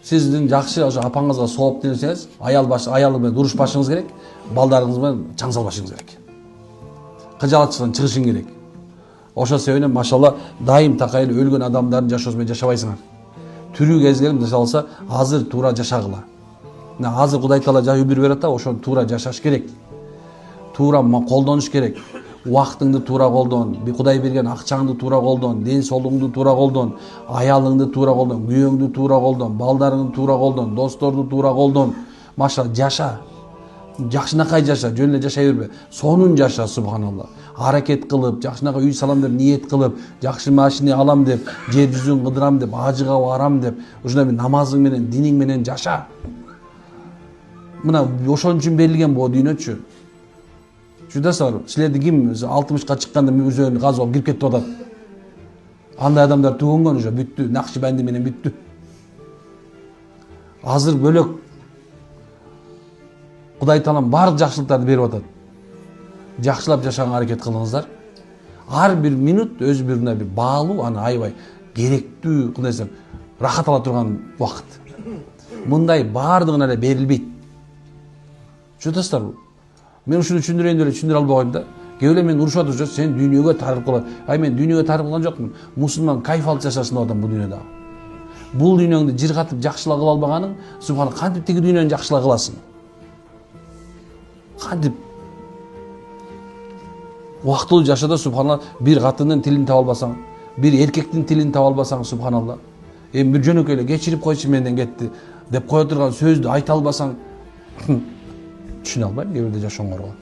Сиздин жакшы ошо апаңызга сооп десеңиз, аялы менен урушпашыңыз керек, балдарыңыз менен чаң салбашыңыз керек. Кыжалатчыдан чыгышың керек. Ошол себептен машалла дайым такайлы өлгөн адамдардын жашоосу менен жашабайсыңар. Тирүү кезге мисалы азыр туура жашагыла. Азыр Кудай Таала жай өмүр берет да, ошону туура жашаш керек. Туура колдонуш керек. Убактыңды туура колдон, Кудай берген акчаңды туура колдон, ден соолугуңду туура колдон, аялыңды туура колдон, күйөөңдү туура колдон, балдарыңды туура колдон, досторду туура колдон. Машалла жаша. Жакшынакай жаша, жөн эле жашай бербе. Сонун жаша, субханалла. Аракет кылып, жакшынакай үй салам деп ниет кылып, жакшы машина алам деп, жер жүзүн кыдырам деп, ажыга барам деп, ушундай бир намазың менен, диниң менен жаша. Мына ошон үчүн берилген бул дүйнөчү. Чудасызбы? Силерди ким 60ка чыкканда өзөнү казып алып кирип кетип атат. Андай адамдар түгөнгөн уже бүттү, Накшибанди менен бүттү. Азыр бөлөк Кудай Таалам барлык жакшылыктарды берип атат. Жакшылап жашаганга аракет кылыңыздар. Ар бир минут өз бирине бир баалуу, аны аябай керектүү, кандай десем, рахат ала турган убакыт. Мындай баардыгына эле берилбейт. Чудасызбы? Мен ушуну түшүндүрөйүн деп түшүндүрө албай коюм да. Кээ эле мен урушат жүрөт, сен дүйнөгө тарып кылат. Ай мен дүйнөгө тарып кылган жокмун. Мусулман кайф алып жашасын деп атам бул дүйнөдө. Бул дүйнөңдү жыргатып жакшылап кыла албаганың, субхана кантип тиги дүйнөнү жакшылап кыласың? Кантип убактылуу жашада субханалла бир катындын тилин таба албасаң, бир эркектин тилин таба албасаң, субханалла. Эми бир жөнөкөй эле кечирип койчу менден кетти деп кое турган сөздү айта албасаң, түшүнө албайм кээ бирде жашооңорго.